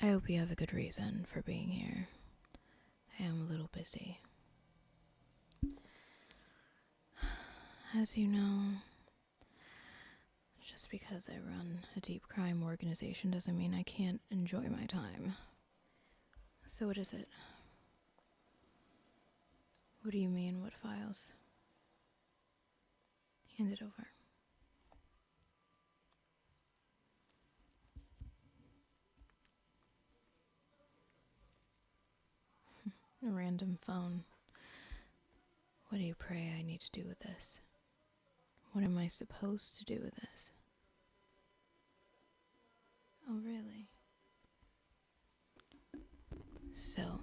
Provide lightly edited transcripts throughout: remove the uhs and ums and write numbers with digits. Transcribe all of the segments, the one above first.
I hope you have a good reason for being here. I am a little busy. As you know, just because I run a deep crime organization doesn't mean I can't enjoy my time. So what is it? What do you mean, what files? Hand it over. A random phone. What do you pray I need to do with this? What am I supposed to do with this? Oh, really? So,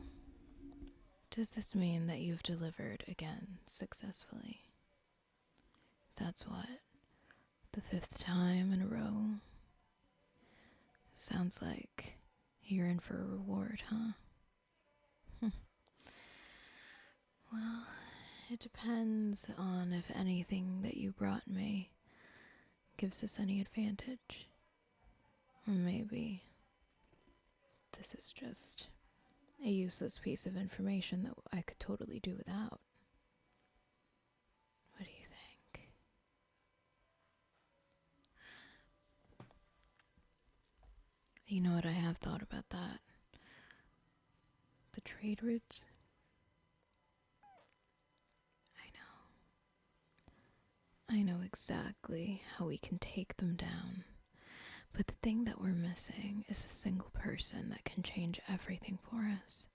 does this mean that you've delivered again successfully? That's what? The 5th time in a row? Sounds like you're in for a reward, huh? Well, it depends on if anything that you brought me gives us any advantage. Or maybe this is just a useless piece of information that I could totally do without. What do you think? You know what, I have thought about that. The trade routes? I know exactly how we can take them down. But the thing that we're missing is a single person that can change everything for us.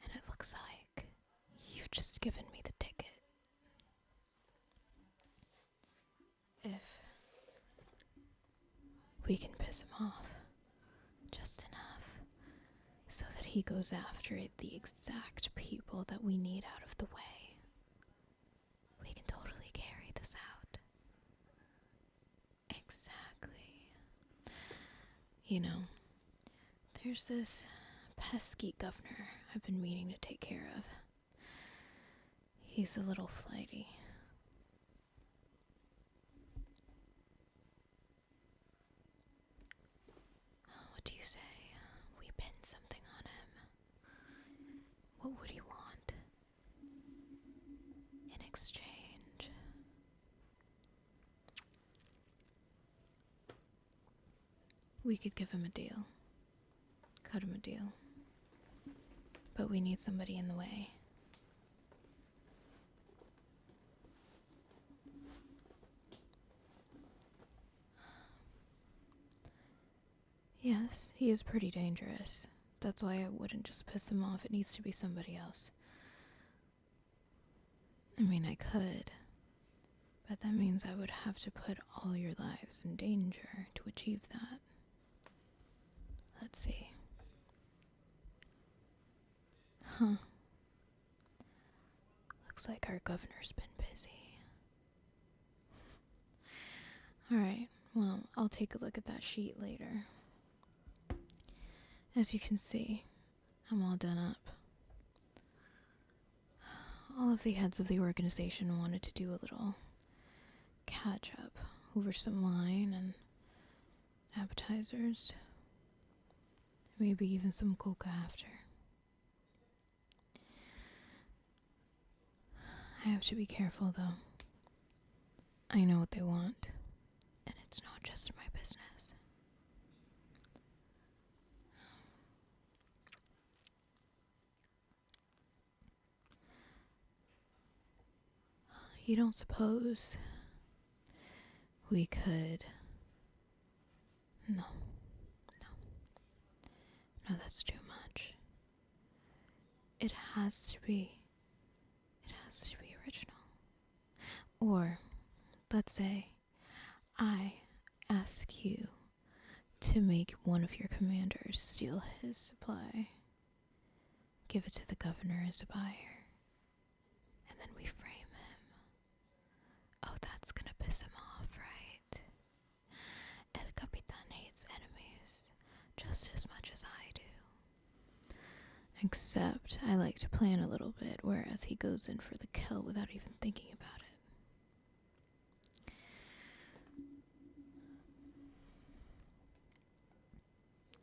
And it looks like you've just given me the ticket. If we can piss him off just enough so that he goes after the exact people that we need out of the way, we can totally carry this out. Exactly. You know, there's this pesky governor I've been meaning to take care of. He's a little flighty. What do you say? We pin something on him. What would he want in exchange? We could give him a deal. Cut him a deal. But we need somebody in the way. Yes, he is pretty dangerous. That's why I wouldn't just piss him off. It needs to be somebody else. I mean, I could. But that means I would have to put all your lives in danger to achieve that. Let's see. Huh. Looks like our governor's been busy. Alright, well, I'll take a look at that sheet later. As you can see, I'm all done up. All of the heads of the organization wanted to do a little catch up over some wine and appetizers. Maybe even some coca after. I have to be careful though. I know what they want, and it's not just my business. You don't suppose we could... No, that's too much. It has to be original. Or, let's say, I ask you to make one of your commanders steal his supply, give it to the governor as a buyer, and then we frame him. Oh, that's gonna piss him off, right? El Capitan hates enemies just as much as I do. Except I like to plan a little bit, whereas he goes in for the kill without even thinking about it.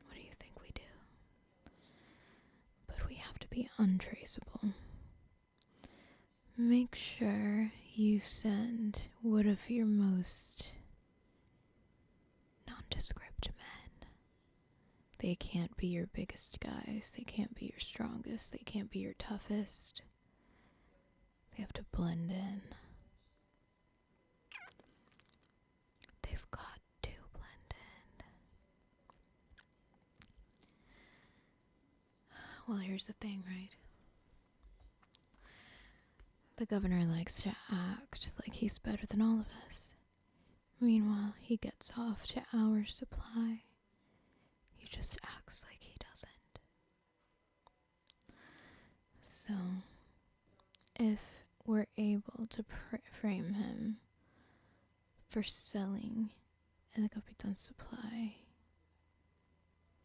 What do you think be untraceable. Make sure you send one of your most nondescript men. They can't be your biggest guys. They can't be your strongest. They can't be your toughest. They have to blend in. They've got to blend in. Well, here's the thing, right? The governor likes to act like he's better than all of us. Meanwhile, he gets off to our supply. He just acts like he doesn't. So, if we're able to frame him for selling the Capitan's supply,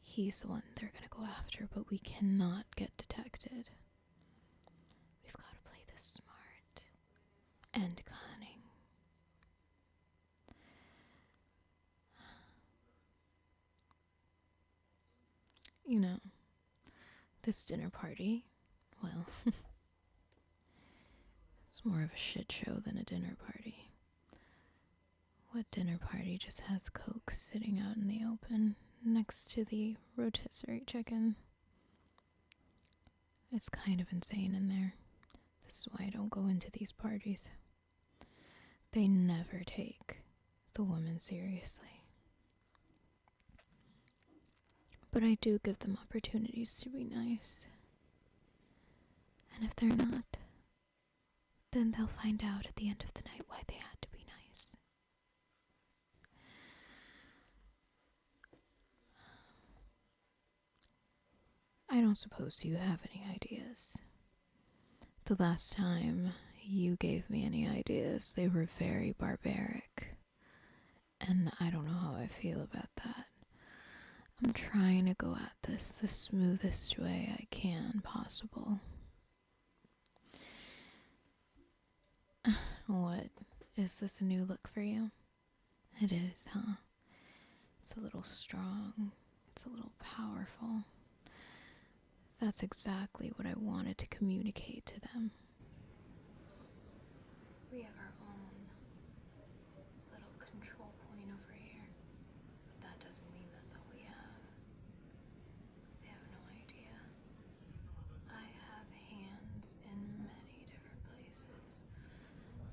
he's the one they're gonna go after, but we cannot get detected. We've got to play this smart and cunning. You know, this dinner party, well, it's more of a shit show than a dinner party. What dinner party just has Coke sitting out in the open next to the rotisserie chicken? It's kind of insane in there. This is why I don't go into these parties. They never take the women seriously. But I do give them opportunities to be nice. And if they're not, then they'll find out at the end of the night why they had to be nice. I don't suppose you have any ideas. The last time you gave me any ideas, they were very barbaric. And I don't know how I feel about that. I'm trying to go at this the smoothest way I can possible. What? Is this a new look for you? It is, huh? It's a little strong. It's a little powerful. That's exactly what I wanted to communicate to them. We have our own little control point over here. But that doesn't mean that's all we have. They have no idea. I have hands in many different places,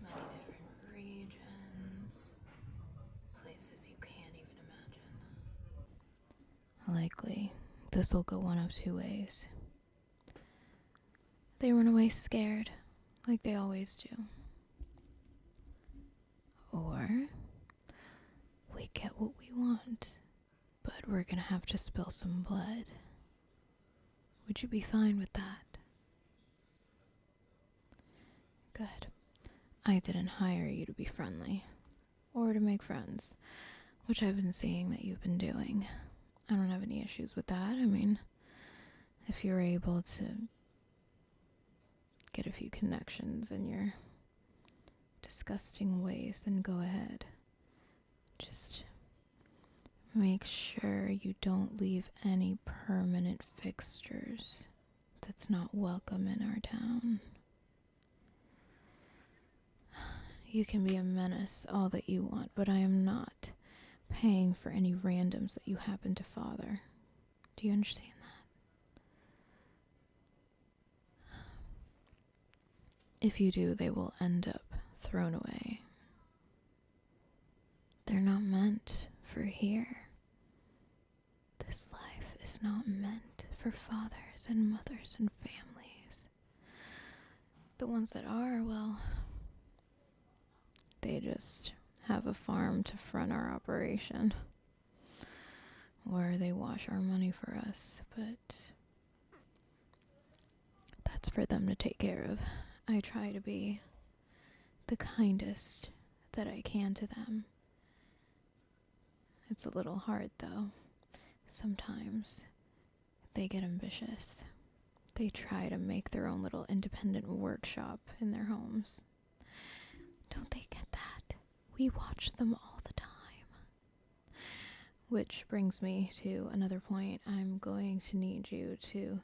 many different regions, places you can't even imagine. Likely, this will go one of two ways. They run away scared, like they always do. Or we get what we want, but we're gonna have to spill some blood. Would you be fine with that? Good. I didn't hire you to be friendly, or to make friends, which I've been seeing that you've been doing. I don't have any issues with that. I mean, if you're able to get a few connections in your disgusting ways, then go ahead. Just make sure you don't leave any permanent fixtures that's not welcome in our town. You can be a menace all that you want, but I am not paying for any randoms that you happen to father. Do you understand that? If you do, they will end up thrown away. They're not meant for here. This life is not meant for fathers and mothers and families. The ones that are, well, they just have a farm to front our operation. Or they wash our money for us, but that's for them to take care of. I try to be the kindest that I can to them. It's a little hard, though. Sometimes they get ambitious. They try to make their own little independent workshop in their homes. Don't they get that? We watch them all the time. Which brings me to another point. I'm going to need you to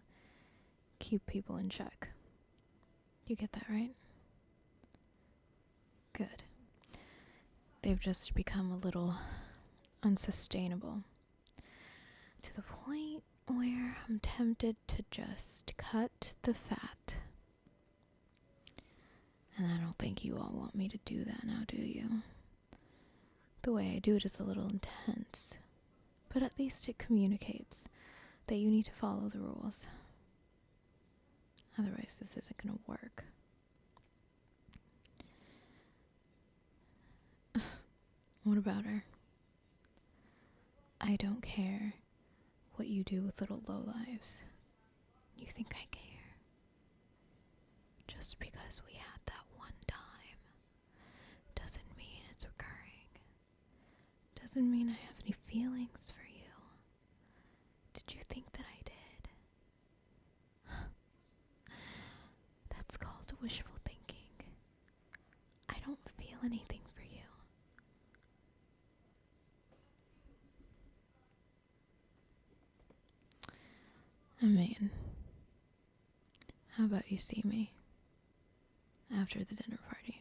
keep people in check. You get that, right? Good. They've just become a little unsustainable to the point where I'm tempted to just cut the fat. And I don't think you all want me to do that now, do you? The way I do it is a little intense, but at least it communicates that you need to follow the rules. Otherwise, this isn't going to work. What about her? I don't care what you do with little lowlives. You think I care? Just because we had that one time doesn't mean it's recurring. Doesn't mean I have any feelings for you. Did you think that I did? That's called wishful thinking. I don't feel anything for you. I mean, how about you see me after the dinner party?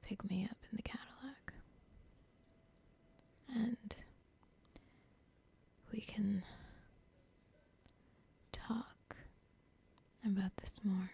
Pick me up in the Cadillac. And we can talk about this more.